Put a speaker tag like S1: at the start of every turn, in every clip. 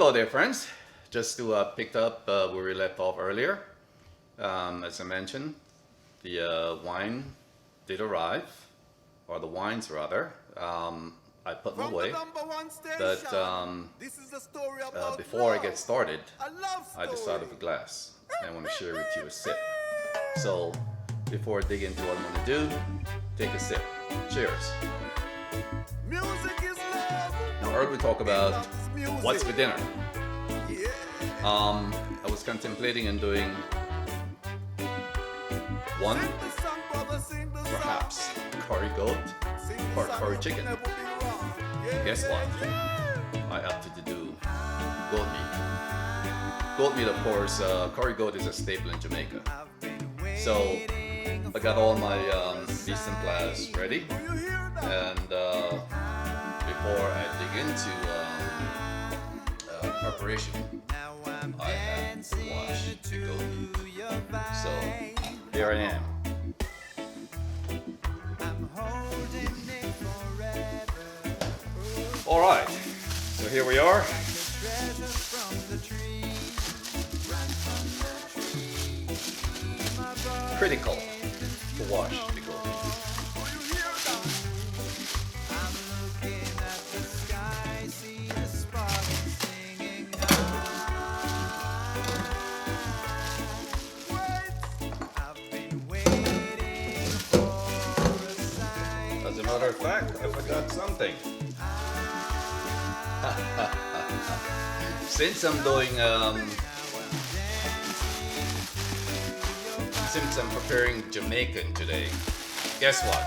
S1: Hello there, friends. Just to pick up where we left off earlier. As I mentioned, the wine did arrive, or the wines rather. I put them away. But before I get started, I decided for glass. I want to share with you a sip. So before I dig into what I'm going to do, take a sip. Cheers.
S2: Music is love.
S1: Now, earlier we talked about what's for dinner. I was contemplating on doing one, perhaps curry goat or curry chicken. Guess what? I opted to do goat meat. Goat meat, of course, curry goat is a staple in Jamaica. So I got all my beef and plas ready, and before I dig into preparation, I had to wash the goat meat. So here I am. All right, so here we are. Critical to wash the goat meat. As a matter of fact, I forgot something. Since I'm doing, since I'm preparing Jamaican today, guess what?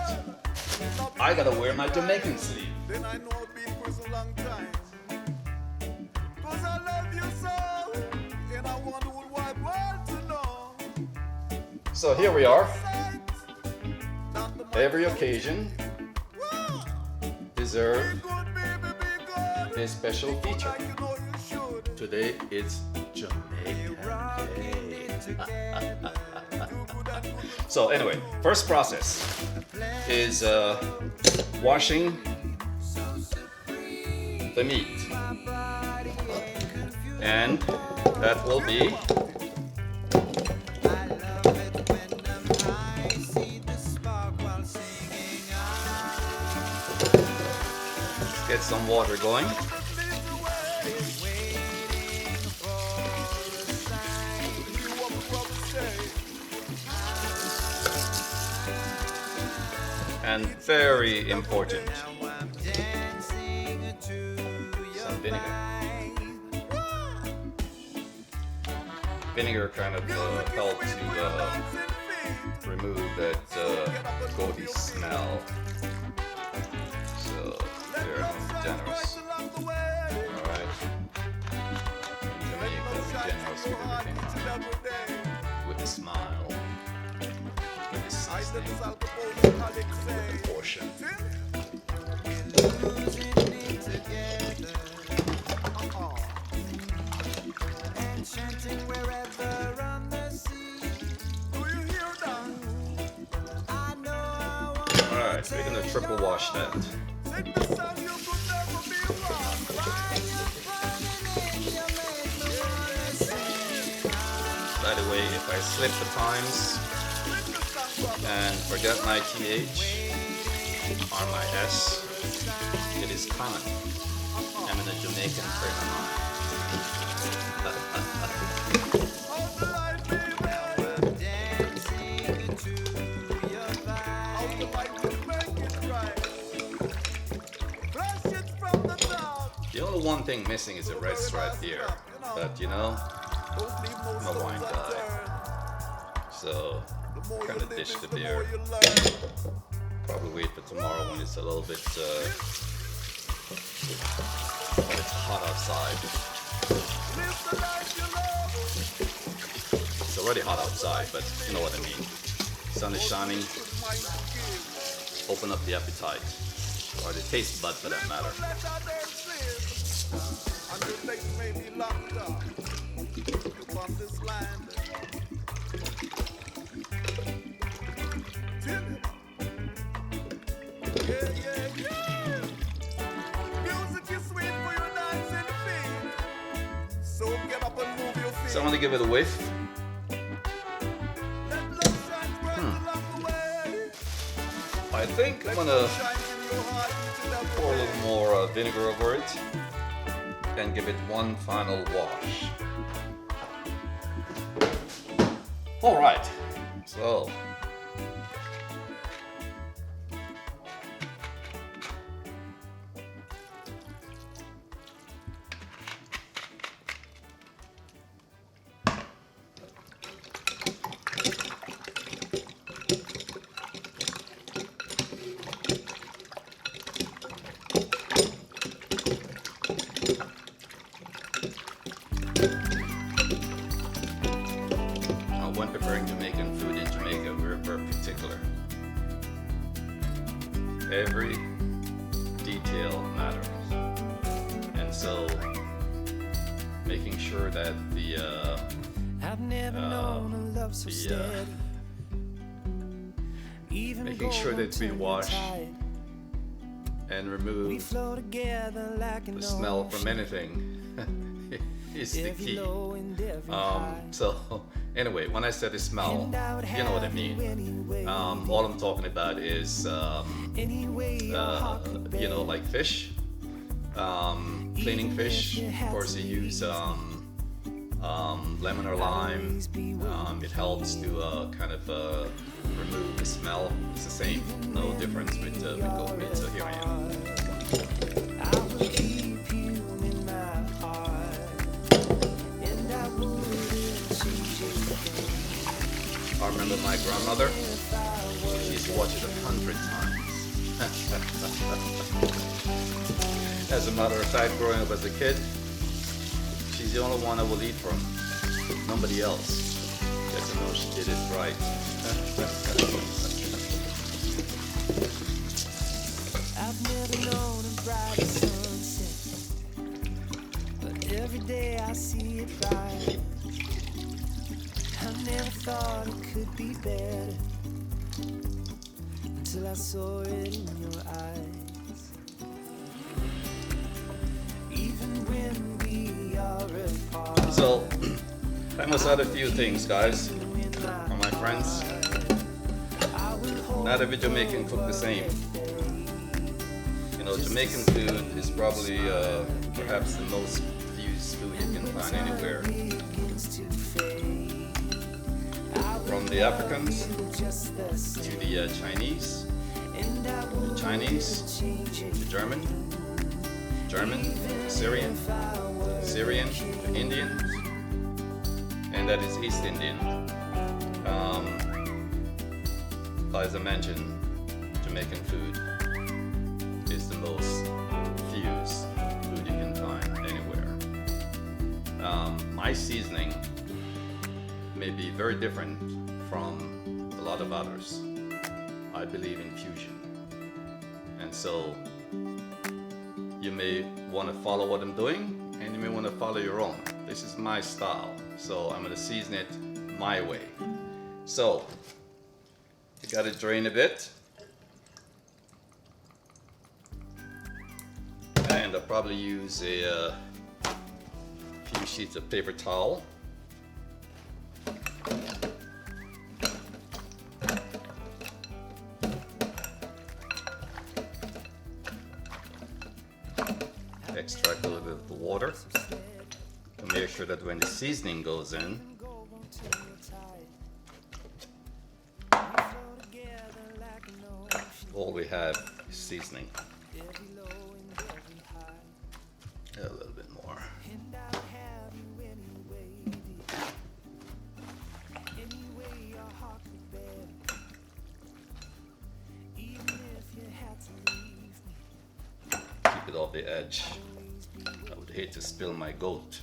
S1: I gotta wear my Jamaican sleeve.
S2: Then I know I've been for so long time. Cause I love you so, and I want the whole wide world to know.
S1: So here we are. Every occasion deserves a special feature. Today it's Jamaican Day. So anyway, first process is washing the meat, and that will be get some water going. And very important, some vinegar. Vinegar kind of helps to remove that goaty smell. So here I'm generous. Alright. In Jamaica, we're generous with everything. With a smile. With a seasoning. With a portion. Alright, so we're gonna triple wash that. By the way, if I slip the times and forget my TH or my S, it is common. I'm in a Jamaican frame of mind. The only one thing missing is a red stripe here, but you know, I'm a wine guy, so kind of dish the beer. Probably wait for tomorrow when it's a little bit when it's hot outside. It's already hot outside, but you know what I mean. Sun is shining. Open up the appetite, or the taste bud for that matter. So I'm gonna give it a whiff.
S2: Let love shine bright along the way.
S1: I think I'm gonna pour a little more vinegar over it and give it one final wash. All right, so when preparing Jamaican food in Jamaica, we're very particular. Every detail matters, and so making sure that making sure that we wash and remove the smell from anything is the key. So anyway, when I said the smell, you know what I mean. All I'm talking about is you know, like fish, cleaning fish. Of course, you use lemon or lime. It helps to kind of remove the smell. It's the same, no difference with goat meat. So here I am. I remember my grandmother. She used to watch it 100 times. As a matter of fact, growing up as a kid, she's the only one I will eat from. Nobody else. Just to know she did it right.
S3: I've never known a brighter sunset, but every day I see it bright. I never thought it could be better until I saw it in your eyes. Even when we are apart.
S1: So, I must add a few things, guys, for my friends. Not every Jamaican cook the same. You know, Jamaican food is probably perhaps the most fused food you can find anywhere. From the Africans to the Chinese, the Chinese to German, Syrian, to Indian, and that is East Indian. As I mentioned, Jamaican food is the most fused food you can find anywhere. My seasoning may be very different from a lot of others. I believe in fusion. And so you may want to follow what I'm doing, and you may want to follow your own. This is my style, so I'm going to season it my way. So you got to drain a bit. And I'll probably use a few sheets of paper towel. Extract a little bit of the water to make sure that when the seasoning goes in, all we have is seasoning. A little bit more. Keep it off the edge. I would hate to spill my goat.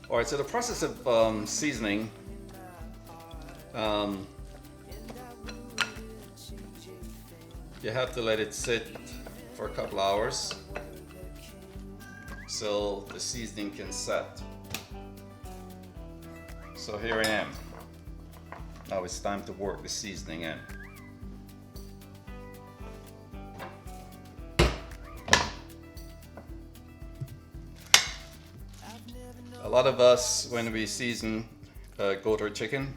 S1: All right, so the process of seasoning, you have to let it sit for a couple hours so the seasoning can set. So here I am. Now it's time to work the seasoning in. lot of us, when we season goat or chicken,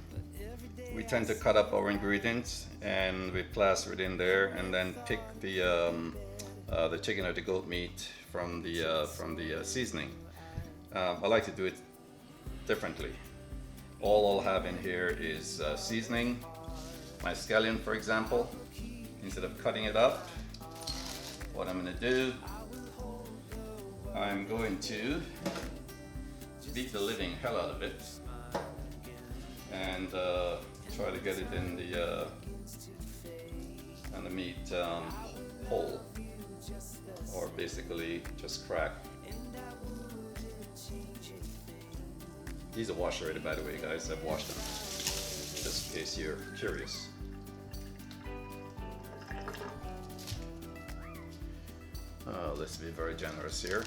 S1: we tend to cut up our ingredients and we plaster it in there, and then pick the chicken or the goat meat from the seasoning. I like to do it differently. All I'll have in here is seasoning. My scallion, for example, instead of cutting it up, what I'm going to do, I'm going to beat the living hell out of it and try to get it in the meat whole, or basically just crack. These are washed already, by the way, guys. I've washed them, just in case you're curious. Let's be very generous here.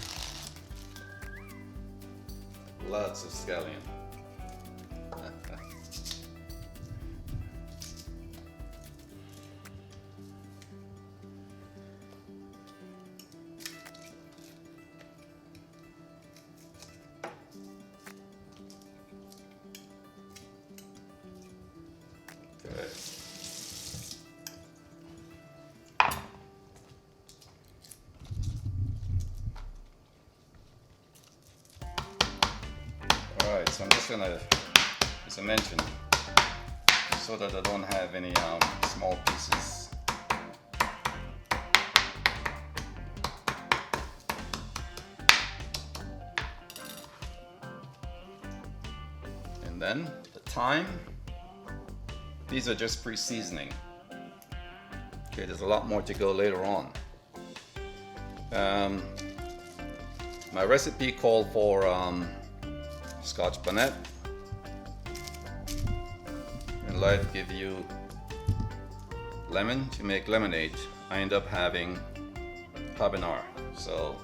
S1: Lots of scallion. Okay. Alright, so I'm just gonna, as I mentioned, so that I don't have any small pieces. And then the thyme. These are just pre-seasoning. Okay, there's a lot more to go later on. My recipe called for Scotch bonnet. In life, give you lemon to make lemonade. I end up having habanero. So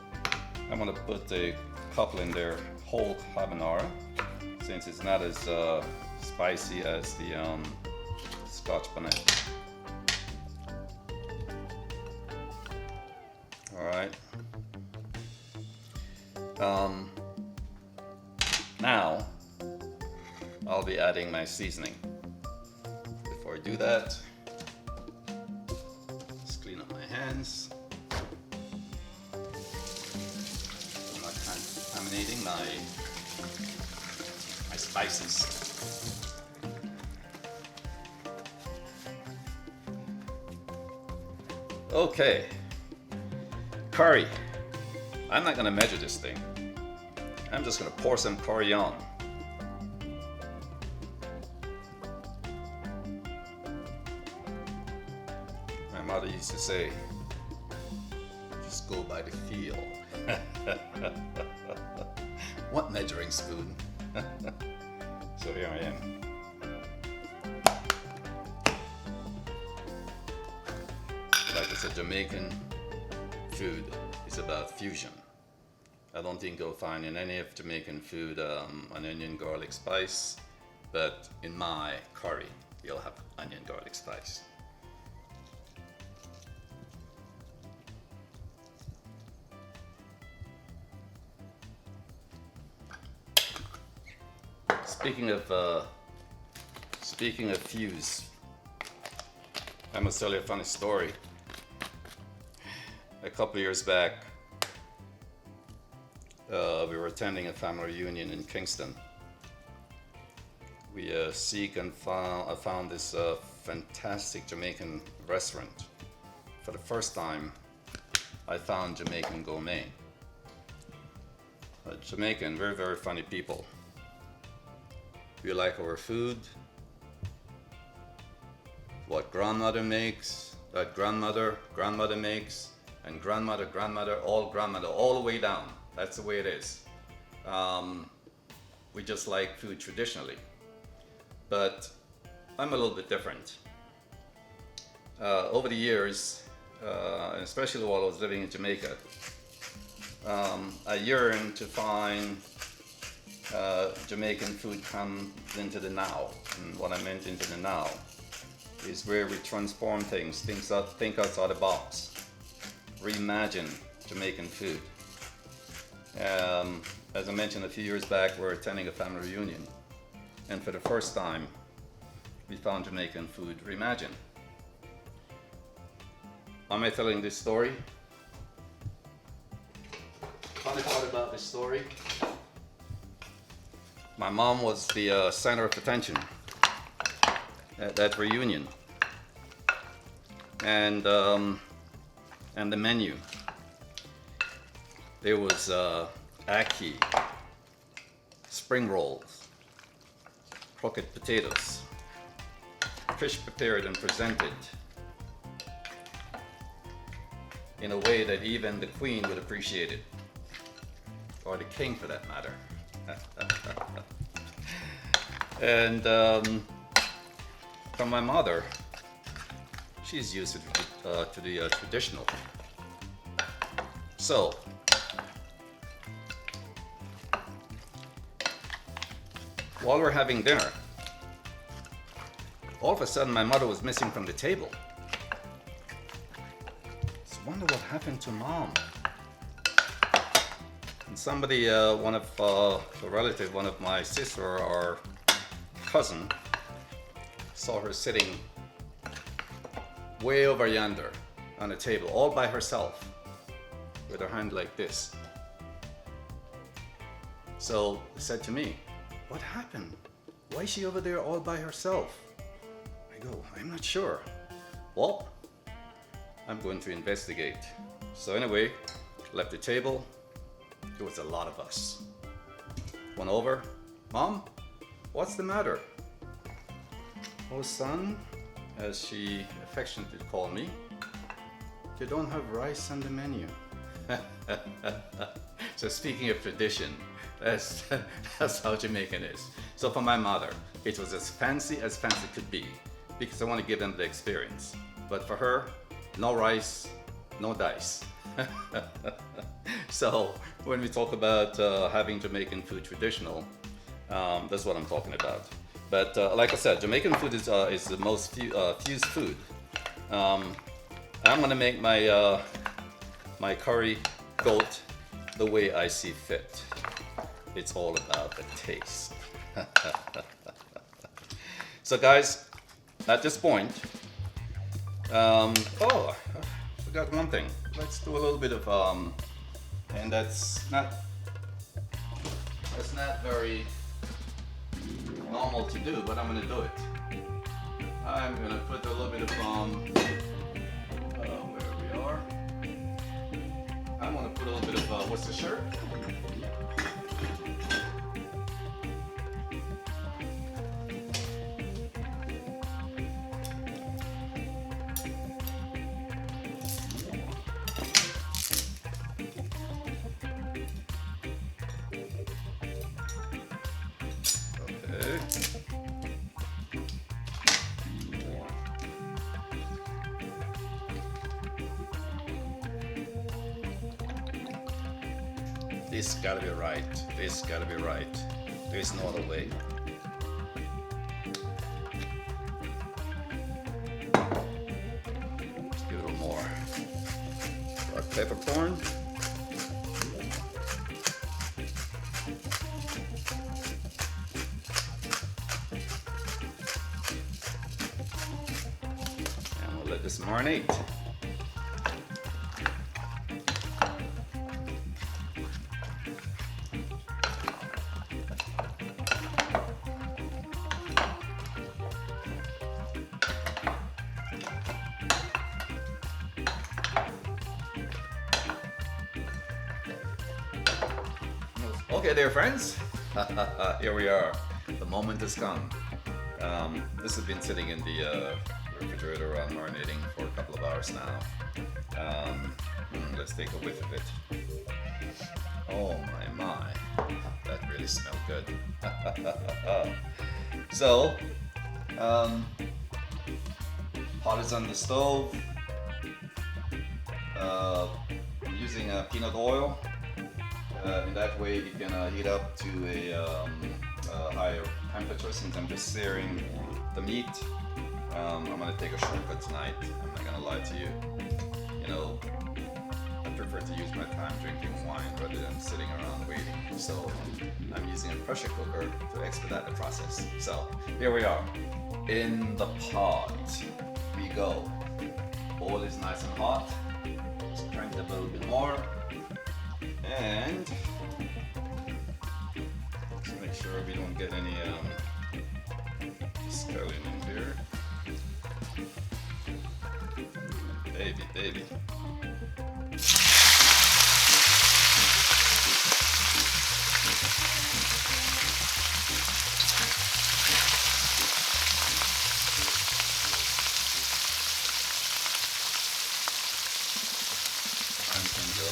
S1: I'm gonna put a couple in there, whole habanero, since it's not as spicy as the Scotch bonnet. All right. Now I'll be adding my seasoning. Before I do that, let's clean up my hands. I'm not contaminating my spices. Okay, curry. I'm not gonna measure this thing. I'm just gonna pour some curry on. My mother used to say, just go by the feel. What measuring spoon? So here I am. Like I said, Jamaican food is about fusion. I don't think you'll find in any of Jamaican food an onion garlic spice, but in my curry you'll have onion garlic spice. Speaking of fuse, I must tell you a funny story. A couple of years back, we were attending a family reunion in Kingston. We I found this fantastic Jamaican restaurant. For the first time, I found Jamaican gourmet. Jamaican, very, very funny people. We like our food, what grandmother makes, that grandmother makes, and grandmother, all the way down. That's the way it is. We just like food traditionally. But I'm a little bit different. Over the years, especially while I was living in Jamaica, I yearned to find Jamaican food comes into the now. And what I meant into the now is where we transform things, think outside the box, reimagine Jamaican food. as I mentioned a few years back, we're attending a family reunion, and for the first time, we found Jamaican food reimagined. Why am I telling this story? Funny part about this story, my mom was the center of attention at that reunion, and the menu. There was ackee, spring rolls, croquette potatoes, fish prepared and presented in a way that even the queen would appreciate it, or the king for that matter. And from my mother, she's used to the traditional. So, while we're having dinner, all of a sudden my mother was missing from the table. Just wonder what happened to mom. And somebody, one of a relative, one of my sister or cousin, saw her sitting way over yonder on a table, all by herself, with her hand like this. So they said to me, "What happened? Why is she over there all by herself?" I go, "I'm not sure." Well, I'm going to investigate. So anyway, left the table. There was a lot of us. Went over. "Mom, what's the matter?" "Oh, son," as she affectionately called me, "they don't have rice on the menu." So speaking of tradition, that's how Jamaican is. So for my mother, it was as fancy could be, because I want to give them the experience. But for her, no rice, no dice. So when we talk about having Jamaican food traditional, that's what I'm talking about. But like I said, Jamaican food is the most fused food. I'm gonna make my my curry goat the way I see fit. It's all about the taste. So guys, at this point, oh, I forgot one thing. Let's do a little bit of and that's not very normal to do, but I'm gonna do it. I'm gonna put a little bit of where we are. I'm gonna put a little bit of what's the shirt? This gotta be right. This gotta be right. There's no other way. Let's give it a little more. Our peppercorn. And we'll let this marinate. Okay there, friends. Here we are. The moment has come. This has been sitting in the refrigerator marinating for a couple of hours now. Let's take a whiff of it. Oh my. That really smelled good. So, pot is on the stove. I'm using peanut oil. In that way, it can heat up to a higher temperature. Since I'm just searing the meat, I'm gonna take a shortcut tonight. I'm not gonna lie to you. You know, after prefer to use my time drinking wine rather than sitting around waiting. So I'm using a pressure cooker to expedite the process. So here we are. In the pot we go. Oil is nice and hot. Let's crank it up a little bit more. And let's make sure we don't get any scallion in here. Baby. Time can go.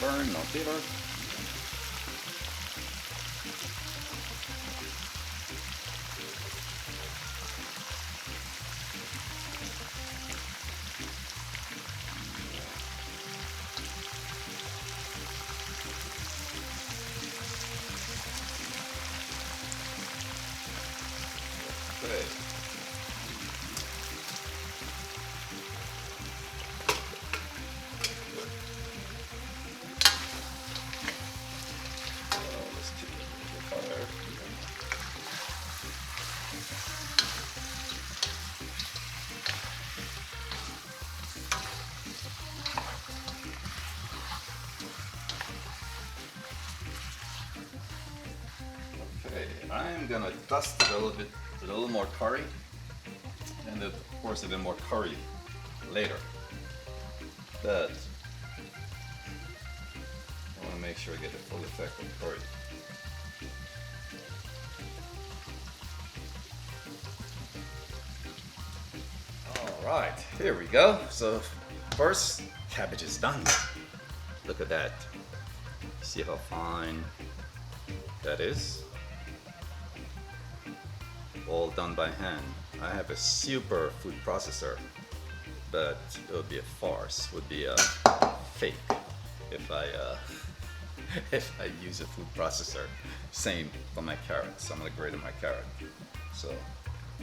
S1: Burn, no bitter. Okay. I'm gonna dust it a little bit with a little more curry, and then, of course a bit more curry later. But I want to make sure I get the full effect of curry. All right, here we go. So first, cabbage is done. Look at that. See how fine that is? All done by hand. I have a super food processor, but it would be a farce, would be a fake if I if I use a food processor. Same for my carrots. I'm gonna grate on my carrot. So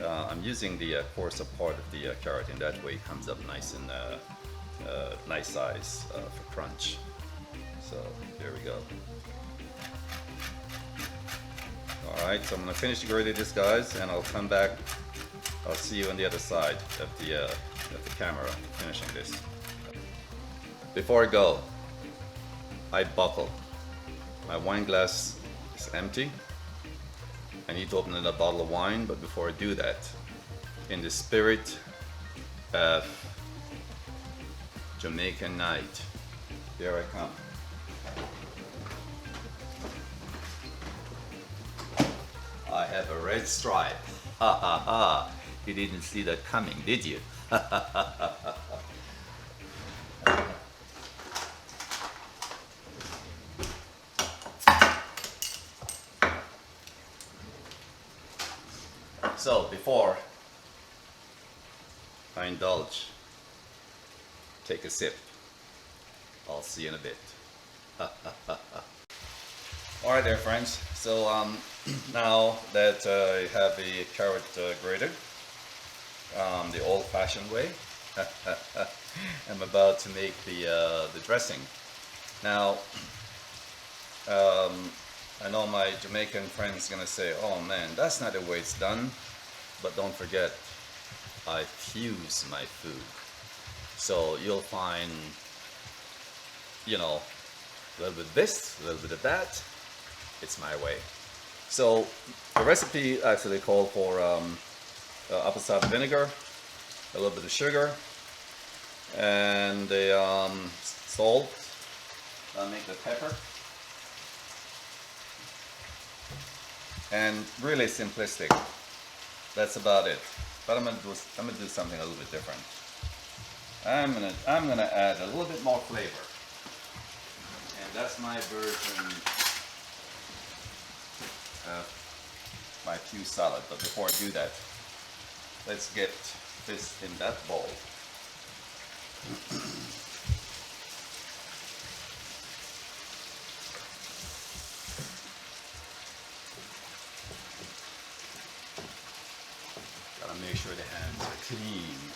S1: I'm using the coarser part of the carrot, and that way it comes up nice and nice size for crunch. So there we go. Alright, so I'm going to finish grating this, guys, and I'll come back. I'll see you on the other side of the camera finishing this. Before I go, I buckle. My wine glass is empty. I need to open another bottle of wine, but before I do that, in the spirit of Jamaican night, here I come. I have a red stripe. Ha ha ha. You didn't see that coming, did you? So before I indulge, take a sip. I'll see you in a bit. Alright there, friends. So now that I have the carrot grated the old-fashioned way, I'm about to make the dressing. Now, I know my Jamaican friend's gonna say, "Oh man, that's not the way it's done." But don't forget, I fuse my food. So you'll find, you know, a little bit of this, a little bit of that. It's my way. So the recipe actually called for apple cider vinegar, a little bit of sugar, and the salt. I'll make the pepper. And really simplistic. That's about it. But I'm gonna do something a little bit different. I'm gonna add a little bit more flavor. that's my version of my pew salad. But before I do that, let's get this in that bowl. Gotta make sure the hands are clean.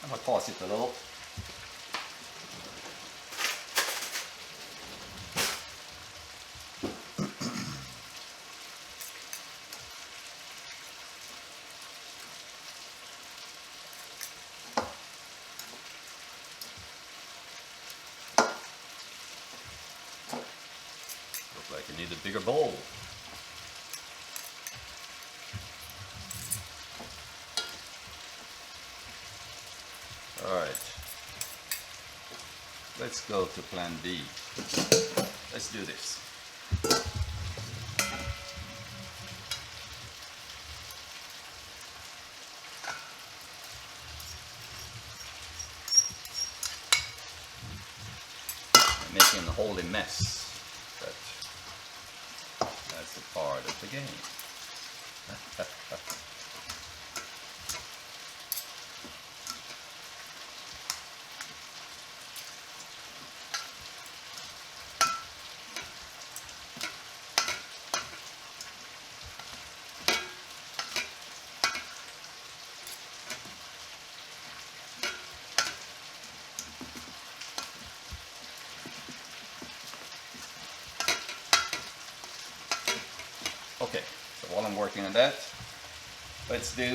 S1: I'm gonna toss it a little. Looks like you need a bigger bowl. Alright, let's go to plan B. Let's do this. I'm making a holy mess, but that's a part of the game. Okay, so while I'm working on that, let's do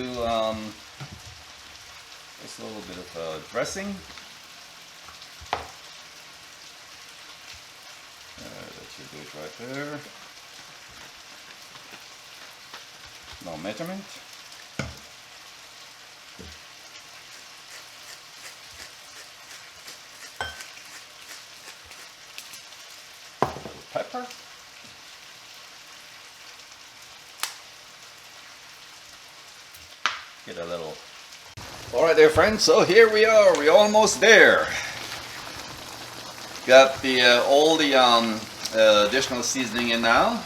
S1: just a little bit of dressing. That should do it right there. No measurement. A little pepper. Get a little. All right there, friends, so here we are, we're almost there. Got the all the additional seasoning in now.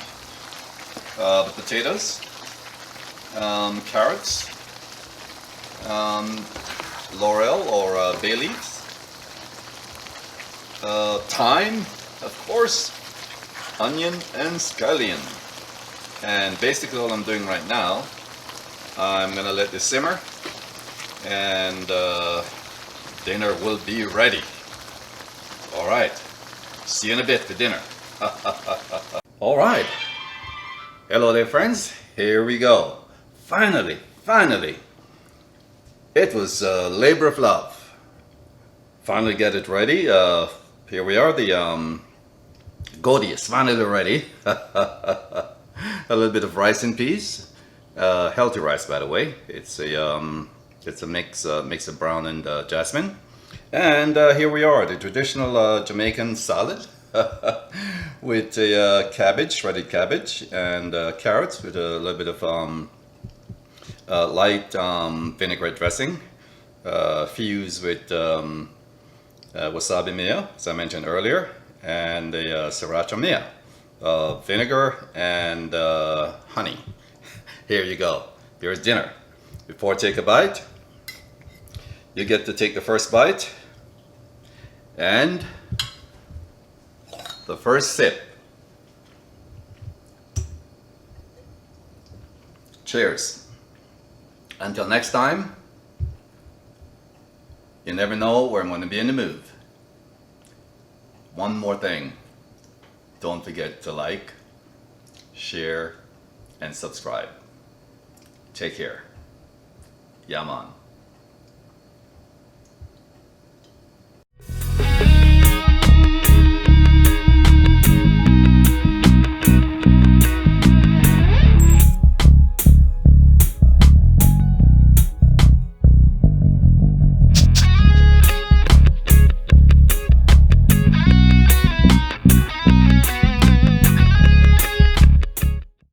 S1: The potatoes, carrots, laurel or bay leaves, thyme, of course, onion and scallion. And basically all I'm doing right now, I'm gonna let this simmer and dinner will be ready. All right, see you in a bit for dinner. All right, hello there, friends, here we go. Finally, it was a labor of love. Finally get it ready. Here we are, the goaty is finally ready. A little bit of rice and peas. Healthy rice, by the way. It's a mix of brown and jasmine. And here we are, the traditional Jamaican salad with cabbage, shredded cabbage, and carrots with a little bit of light vinaigrette dressing, fused with wasabi mayo, as I mentioned earlier, and the sriracha mayo, vinegar and honey. Here you go. Here's dinner. Before I take a bite, you get to take the first bite and the first sip. Cheers. Until next time, you never know where I'm going to be in the mood. One more thing. Don't forget to like, share, and subscribe. Take care. Yeah, man.